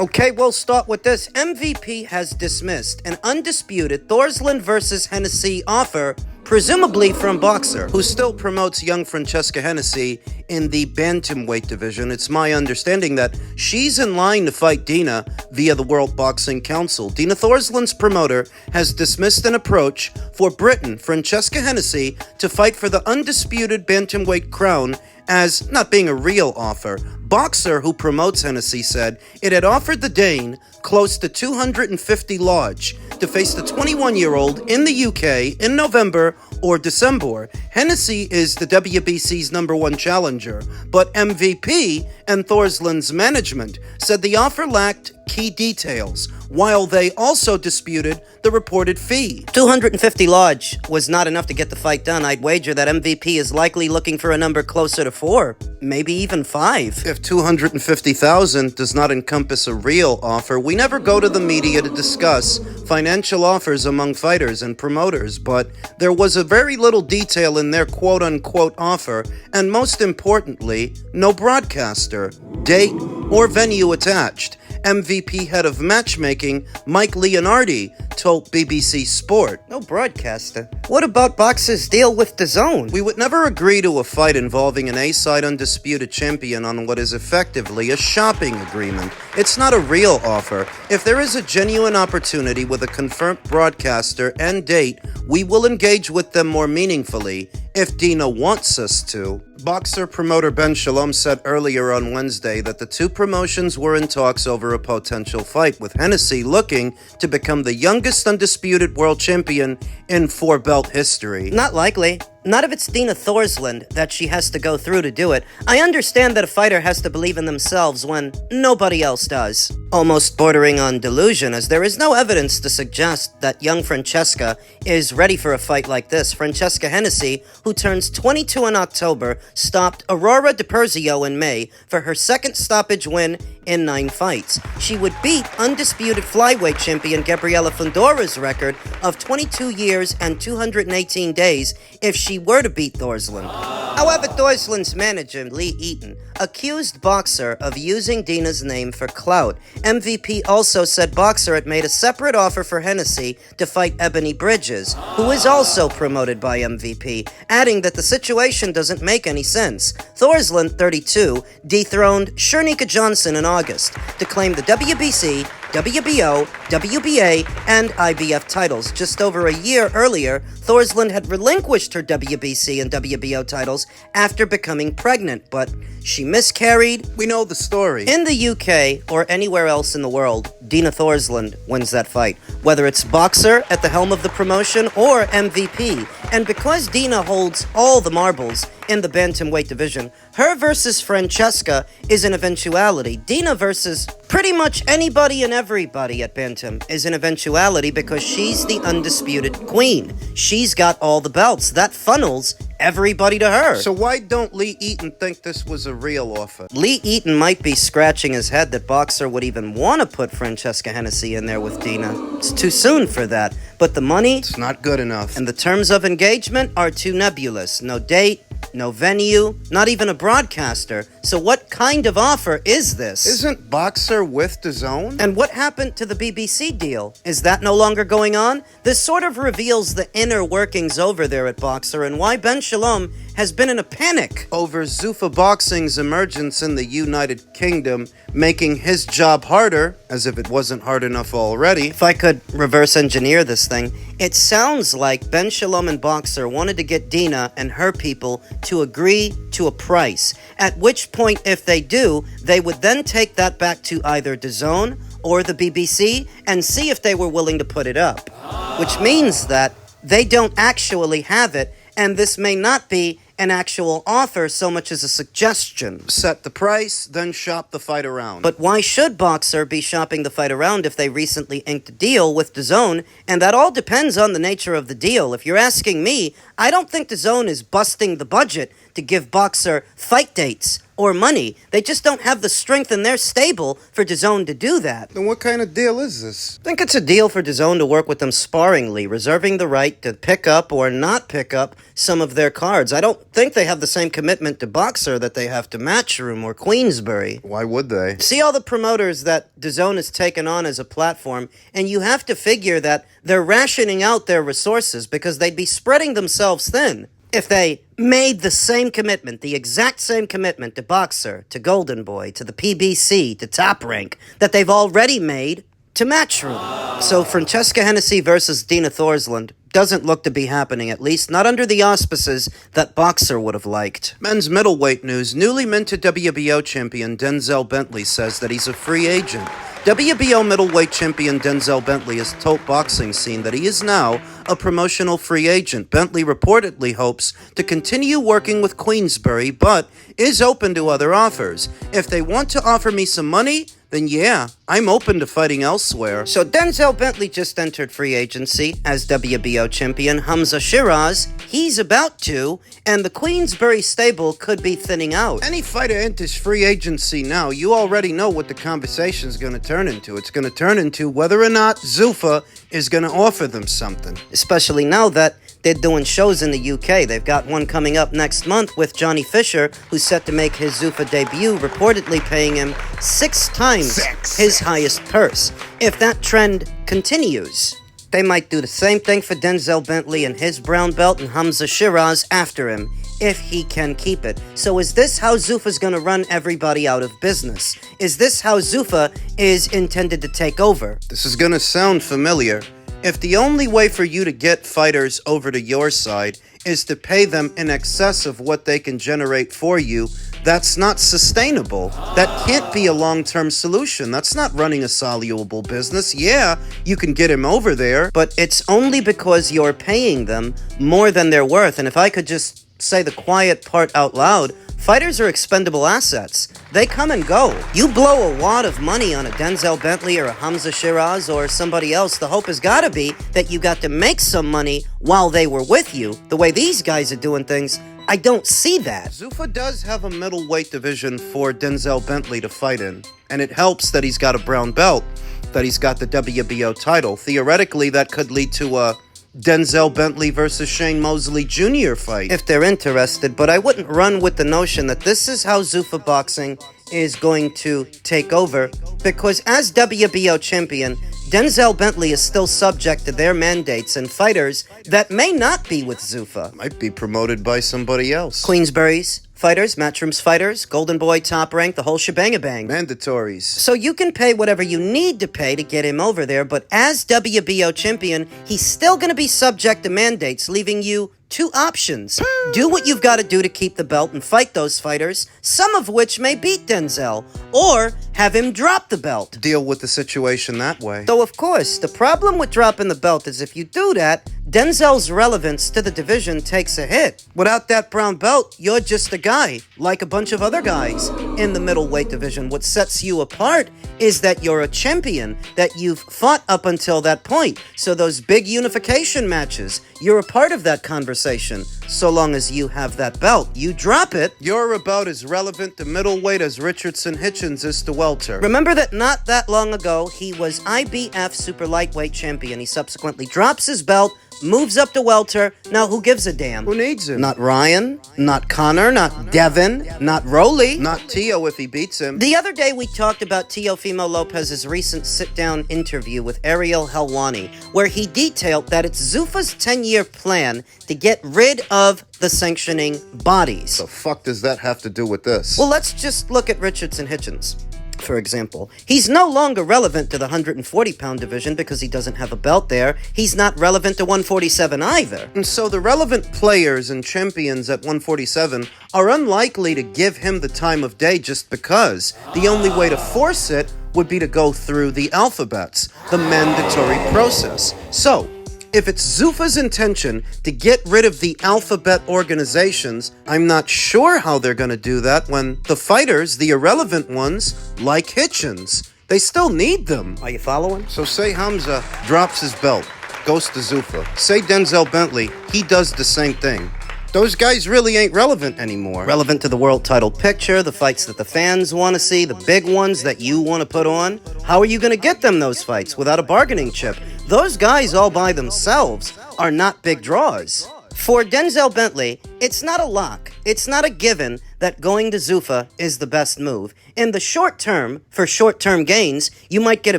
Okay, we'll start with this. MVP has dismissed an undisputed Thorslund versus Hennessy offer, presumably from Boxer, who still promotes young Francesca Hennessy in the bantamweight division. It's my understanding that she's in line to fight Dina via the World Boxing Council. Dina Thorslund's promoter has dismissed an approach for Britain, Francesca Hennessy, to fight for the undisputed bantamweight crown as not being a real offer. Boxer, who promotes Hennessy, said it had offered the Dane close to 250 lodge to face the 21-year-old in the UK in November or December. Hennessy is the WBC's #1 challenger, but MVP and Thorslund's management said the offer lacked key details, while they also disputed the reported fee. 250 lodge was not enough to get the fight done. I'd wager that MVP is likely looking for a number closer to 4, maybe even 5. If 250,000 does not encompass a real offer, we never go to the media to discuss financial offers among fighters and promoters, but there was a very little detail in their quote-unquote offer, and most importantly, no broadcaster, date, or venue attached. MVP head of matchmaking, Mike Leonardi, told BBC Sport. No broadcaster. What about Boxer's deal with DAZN? We would never agree to a fight involving an A-side undisputed champion on what is effectively a shopping agreement. It's not a real offer. If there is a genuine opportunity with a confirmed broadcaster and date, we will engage with them more meaningfully if Dina wants us to. Boxer promoter Ben Shalom said earlier on Wednesday that the two promotions were in talks over a potential fight, with Hennessy looking to become the youngest undisputed world champion in four-belt history. Not likely. Not if it's Dina Thorslund that she has to go through to do it. I understand that a fighter has to believe in themselves when nobody else does. Almost bordering on delusion, as there is no evidence to suggest that young Francesca is ready for a fight like this. Francesca Hennessy, who turns 22 in October, stopped Aurora DiPerzio in May for her second stoppage win in 9 fights. She would beat undisputed flyweight champion Gabriela Fundora's record of 22 years and 218 days if she were to beat Thorslund. However, Thorslund's manager, Lee Eaton, accused Boxer of using Dina's name for clout. MVP also said Boxer had made a separate offer for Hennessy to fight Ebony Bridges, who is also promoted by MVP, adding that the situation doesn't make any sense. Thorslund, 32, dethroned Shernika Johnson in August to claim the WBC, WBO, WBA, and IBF titles. Just over a year earlier, Thorslund had relinquished her WBC and WBO titles after becoming pregnant, but she miscarried. We know the story. In the UK or anywhere else in the world, Dina Thorslund wins that fight, whether it's Boxer at the helm of the promotion or MVP. And because Dina holds all the marbles in the bantamweight division, her versus Francesca is an eventuality. Dina versus pretty much anybody and everybody at bantam is an eventuality because she's the undisputed queen. She's got all the belts. That funnels everybody to her. So why don't Lee Eaton think this was a real offer? Lee Eaton might be scratching his head that Boxer would even want to put Francesca Hennessy in there with Dina. It's too soon for that. But the money, it's not good enough. And the terms of engagement are too nebulous. No date, no venue, not even a broadcaster. So what kind of offer is this? Isn't Boxer with DAZN? And what happened to the BBC deal? Is that no longer going on? This sort of reveals the inner workings over there at Boxer and why Ben Shalom has been in a panic over Zuffa Boxing's emergence in the United Kingdom, making his job harder, as if it wasn't hard enough already. If I could reverse engineer this thing, it sounds like Ben Shalom and Boxer wanted to get Dina and her people to agree to a price, at which point, if they do, they would then take that back to either DAZN or the BBC and see if they were willing to put it up, which means that they don't actually have it, and this may not be an actual offer so much as a suggestion. Set the price, then shop the fight around. But why should Boxer be shopping the fight around if they recently inked a deal with DAZN? And that all depends on the nature of the deal. If you're asking me, I don't think DAZN is busting the budget to give Boxer fight dates or money. They just don't have the strength in their stable for DAZN to do that. Then what kind of deal is this? I think it's a deal for DAZN to work with them sparingly, reserving the right to pick up or not pick up some of their cards. I don't think they have the same commitment to Boxer that they have to Matchroom or Queensberry. Why would they? See all the promoters that DAZN has taken on as a platform, and you have to figure that they're rationing out their resources because they'd be spreading themselves thin if they made the same commitment, the exact same commitment to Boxer, to Golden Boy, to the PBC, to Top Rank, that they've already made to Matchroom. So Francesca Hennessy versus Dina Thorslund doesn't look to be happening, at least not under the auspices that Boxer would have liked. Men's middleweight news. Newly minted WBO champion Denzel Bentley says that he's a free agent. WBO middleweight champion Denzel Bentley has told Boxing Scene that he is now a promotional free agent. Bentley reportedly hopes to continue working with Queensberry, but is open to other offers. If they want to offer me some money, then yeah, I'm open to fighting elsewhere. So Denzel Bentley just entered free agency as WBO champion. Hamza Shiraz, he's about to, and the Queensberry stable could be thinning out. Any fighter enters free agency now, you already know what the conversation's going to turn into. It's going to turn into whether or not Zuffa is going to offer them something. Especially now that they're doing shows in the UK. They've got one coming up next month with Johnny Fisher, who's set to make his Zuffa debut, reportedly paying him 6 times his highest purse. If that trend continues, they might do the same thing for Denzel Bentley and his brown belt and Hamza Shiraz after him, if he can keep it. So is this how Zuffa's gonna run everybody out of business? Is this how Zuffa is intended to take over? This is gonna sound familiar. If the only way for you to get fighters over to your side is to pay them in excess of what they can generate for you, that's not sustainable. That can't be a long-term solution. That's not running a soluble business. Yeah, you can get him over there, but it's only because you're paying them more than they're worth. And if I could just say the quiet part out loud, fighters are expendable assets. They come and go. You blow a wad of money on a Denzel Bentley or a Hamza Shiraz or somebody else, the hope has got to be that you got to make some money while they were with you. The way these guys are doing things, I don't see that. Zuffa does have a middleweight division for Denzel Bentley to fight in, and it helps that he's got a brown belt, that he's got the WBO title. Theoretically, that could lead to a Denzel Bentley versus Shane Mosley Jr. fight, if they're interested, but I wouldn't run with the notion that this is how Zuffa Boxing is going to take over, because as WBO champion, Denzel Bentley is still subject to their mandates, and fighters that may not be with Zuffa might be promoted by somebody else. Queensberry's fighters, Matchroom's fighters, Golden Boy, Top Rank, the whole shebang-a-bang. Mandatories. So you can pay whatever you need to pay to get him over there, but as WBO champion, he's still going to be subject to mandates, leaving you 2 options. Do what you've got to do to keep the belt and fight those fighters, some of which may beat Denzel, or have him drop the belt. Deal with the situation that way. Though, of course, the problem with dropping the belt is if you do that, Denzel's relevance to the division takes a hit. Without that brown belt, you're just a guy, like a bunch of other guys in the middleweight division. What sets you apart is that you're a champion, that you've fought up until that point. So those big unification matches, you're a part of that conversation. So long as you have that belt, you drop it. You're about as relevant to middleweight as Richardson Hitchens is to welter. Remember that not that long ago, he was IBF super lightweight champion. He subsequently drops his belt, moves up to welter. Now, who gives a damn? Who needs him? Not Ryan, not Connor, not Devin, not Rolly. Not Tio if he beats him. The other day, we talked about Teofimo Lopez's recent sit-down interview with Ariel Helwani, where he detailed that it's Zuffa's 10-year plan to get rid of the sanctioning bodies. The fuck does that have to do with this? Well, let's just look at Richardson Hitchens, for example. He's no longer relevant to the 140-pound division because he doesn't have a belt there. He's not relevant to 147 either. And so the relevant players and champions at 147 are unlikely to give him the time of day just because. The only way to force it would be to go through the alphabets, the mandatory process. So, if it's Zuffa's intention to get rid of the alphabet organizations, I'm not sure how they're going to do that when the fighters, the irrelevant ones, like Hitchens, they still need them. Are you following? So say Hamza drops his belt, goes to Zuffa. Say Denzel Bentley, he does the same thing. Those guys really ain't relevant anymore. Relevant to the world title picture, the fights that the fans want to see, the big ones that you want to put on. How are you going to get them those fights without a bargaining chip? Those guys all by themselves are not big draws. For Denzel Bentley, it's not a lock. It's not a given that going to Zuffa is the best move. In the short term, for short-term gains, you might get a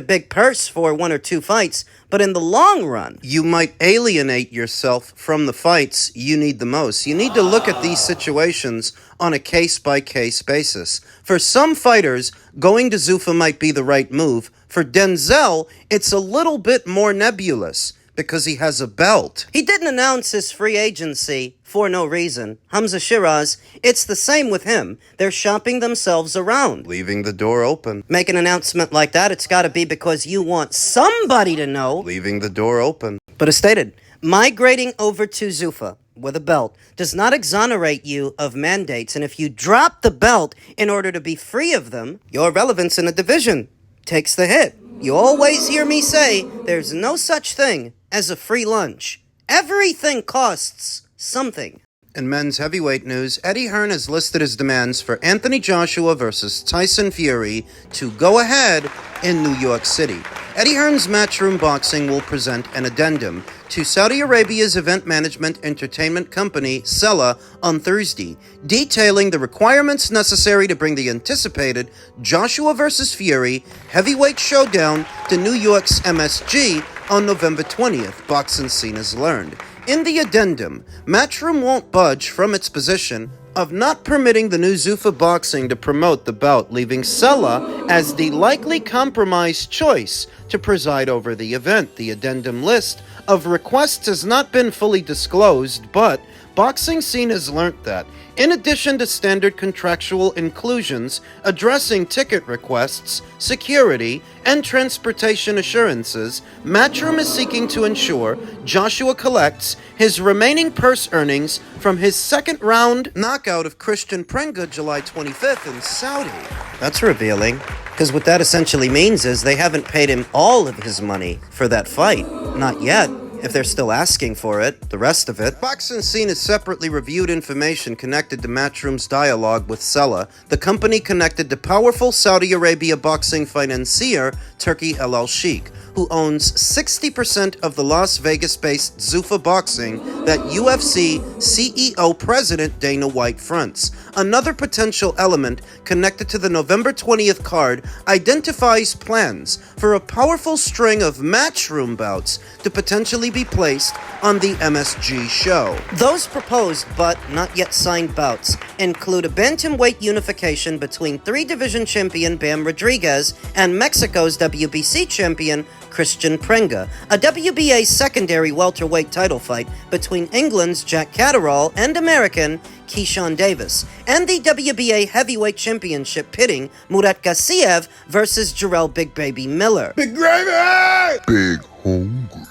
big purse for 1 or 2 fights, but in the long run, you might alienate yourself from the fights you need the most. You need to look at these situations on a case-by-case basis. For some fighters, going to Zuffa might be the right move. For Denzel, it's a little bit more nebulous, because he has a belt. He didn't announce his free agency for no reason. Hamza Shiraz, it's the same with him. They're shopping themselves around. Leaving the door open. Make an announcement like that, it's gotta be because you want somebody to know. Leaving the door open. But as stated, migrating over to Zuffa with a belt does not exonerate you of mandates, and if you drop the belt in order to be free of them, your relevance in the division takes the hit. You always hear me say, there's no such thing as a free lunch. Everything costs something. In men's heavyweight news, Eddie Hearn has listed his demands for Anthony Joshua versus Tyson Fury to go ahead in New York City. Eddie Hearn's Matchroom Boxing will present an addendum to Saudi Arabia's event management entertainment company, Sela, on Thursday, detailing the requirements necessary to bring the anticipated Joshua versus Fury heavyweight showdown to New York's MSG on November 20th, Boxing Scene has learned. In the addendum, Matchroom won't budge from its position of not permitting the new Zuffa Boxing to promote the bout, leaving Sela as the likely compromise choice to preside over the event. The addendum list of requests has not been fully disclosed, but Boxing Scene has learnt that, in addition to standard contractual inclusions addressing ticket requests, security, and transportation assurances, Matchroom is seeking to ensure Joshua collects his remaining purse earnings from his second-round knockout of Christian Prenga July 25th in Saudi. That's revealing, because what that essentially means is they haven't paid him all of his money for that fight. Not yet. If they're still asking for it, the rest of it. Boxing Scene has separately reviewed information connected to Matchroom's dialogue with Sela, the company connected to powerful Saudi Arabia boxing financier Turki El Sheikh, who owns 60% of the Las Vegas-based Zuffa Boxing that UFC CEO President Dana White fronts. Another potential element connected to the November 20th card identifies plans for a powerful string of Matchroom bouts to potentially be placed on the MSG show. Those proposed but not yet signed bouts include a bantamweight unification between 3-division champion Bam Rodriguez and Mexico's WBC champion Christian Prenga, a WBA secondary welterweight title fight between England's Jack Catterall and American Keyshawn Davis, and the WBA heavyweight championship pitting Murat Gassiev versus Jarrell Big Baby Miller. Big gravy! Big hungry.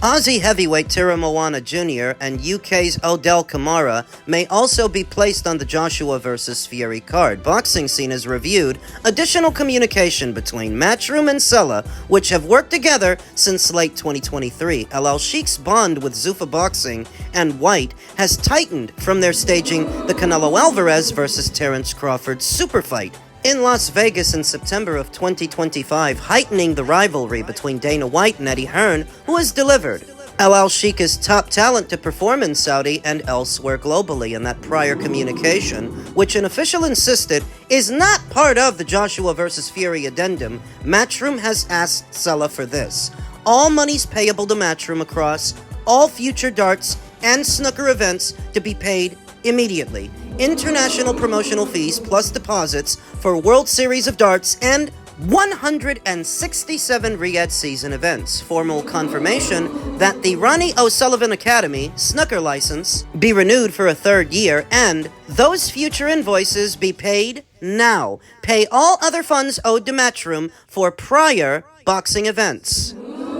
Aussie heavyweight Tira Moana Jr. and UK's Odell Kamara may also be placed on the Joshua vs. Fury card. Boxing Scene has reviewed additional communication between Matchroom and Sela, which have worked together since late 2023. El Sheikh's bond with Zuffa Boxing and White has tightened from their staging the Canelo Alvarez vs. Terence Crawford super fight in Las Vegas in September of 2025, heightening the rivalry between Dana White and Eddie Hearn, who has delivered. El Sheikh is top talent to perform in Saudi and elsewhere globally, in that prior communication, which an official insisted is not part of the Joshua vs. Fury addendum. Matchroom has asked Sela for this: all monies payable to Matchroom across all future darts and snooker events to be paid immediately. International promotional fees plus deposits for World Series of Darts and 167 Riyadh season events. Formal confirmation that the Ronnie O'Sullivan Academy snooker license be renewed for a 3rd year, and those future invoices be paid now. Pay all other funds owed to Matchroom for prior boxing events.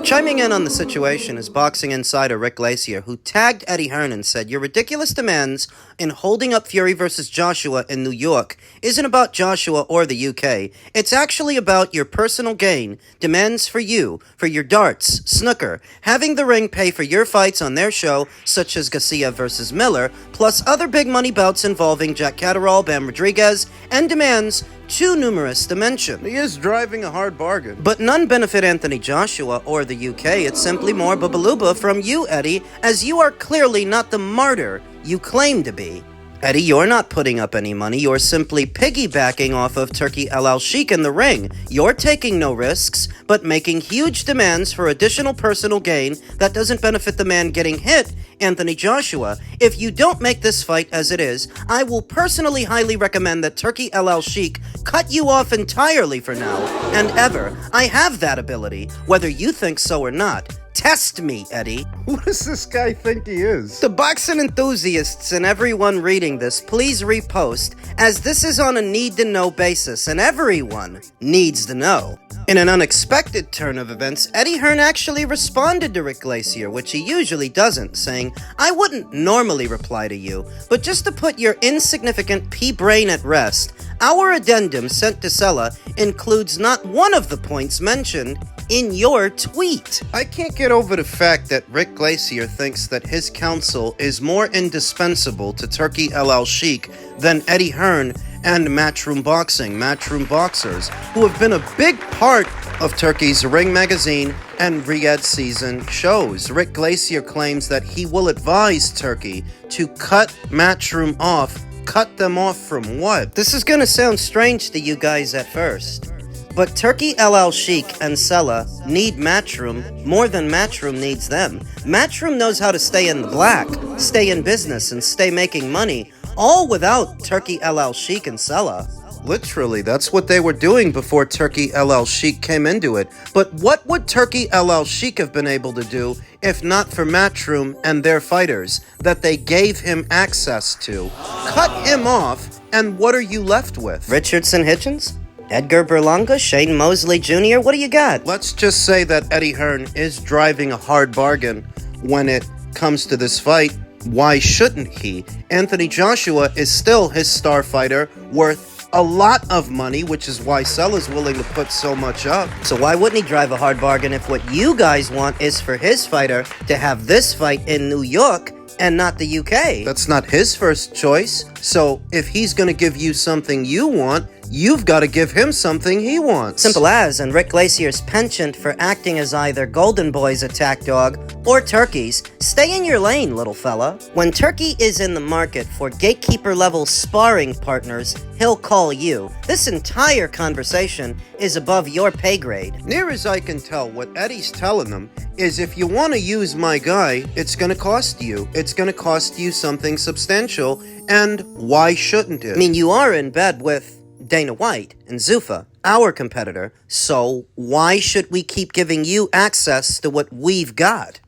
Chiming in on the situation is boxing insider Rick Glacier, who tagged Eddie Hearn and said, "Your ridiculous demands in holding up Fury versus Joshua in New York isn't about Joshua or the UK. It's actually about your personal gain, demands for you, for your darts, snooker, having the ring pay for your fights on their show, such as Garcia versus Miller, plus other big money bouts involving Jack Catterall, Bam Rodriguez, and demands too numerous to mention." He is driving a hard bargain. But none benefit Anthony Joshua or the UK. It's simply more babaluba from you, Eddie, as you are clearly not the martyr you claim to be. Eddie, you're not putting up any money. You're simply piggybacking off of Turki El Sheikh in the ring. You're taking no risks, but making huge demands for additional personal gain that doesn't benefit the man getting hit, Anthony Joshua. If you don't make this fight as it is, I will personally highly recommend that Turki El Sheikh cut you off entirely for now and ever. I have that ability, whether you think so or not. Test me, Eddie. Who does this guy think he is? The boxing enthusiasts and everyone reading this, please repost, as this is on a need-to-know basis, and everyone needs to know. In an unexpected turn of events, Eddie Hearn actually responded to Rick Glacier, which he usually doesn't, saying, "I wouldn't normally reply to you, but just to put your insignificant pea-brain at rest, our addendum sent to Sela includes not one of the points mentioned in your tweet." I can't get over the fact that Rick Glacier thinks that his counsel is more indispensable to Turki El Sheikh than Eddie Hearn and Matchroom Boxing, Matchroom Boxers, who have been a big part of Turkey's Ring Magazine and Riyadh season shows. Rick Glacier claims that he will advise Turkey to cut Matchroom off. Cut them off from what? This is gonna sound strange to you guys at first, but Turki El Sheikh and Sela need Matchroom more than Matchroom needs them. Matchroom knows how to stay in the black, stay in business, and stay making money, all without Turki El Sheikh and Sela. Literally, that's what they were doing before Turki El Sheikh came into it. But what would Turki El Sheikh have been able to do if not for Matchroom and their fighters that they gave him access to? Cut him off, and what are you left with? Richardson Hitchens? Edgar Berlanga? Shane Mosley Jr.? What do you got? Let's just say that Eddie Hearn is driving a hard bargain when it comes to this fight. Why shouldn't he? Anthony Joshua is still his star fighter, worth a lot of money, which is why Sela's willing to put so much up. So why wouldn't he drive a hard bargain if what you guys want is for his fighter to have this fight in New York and not the UK? That's not his first choice. So if he's going to give you something you want, you've got to give him something he wants. Simple as, and Rick Glacier's penchant for acting as either Golden Boy's attack dog or Turkey's. Stay in your lane, little fella. When Turkey is in the market for gatekeeper-level sparring partners, he'll call you. This entire conversation is above your pay grade. Near as I can tell, what Eddie's telling them is if you want to use my guy, it's going to cost you. It's going to cost you something substantial, and why shouldn't it? I mean, you are in bed with Dana White and Zuffa, our competitor, so why should we keep giving you access to what we've got?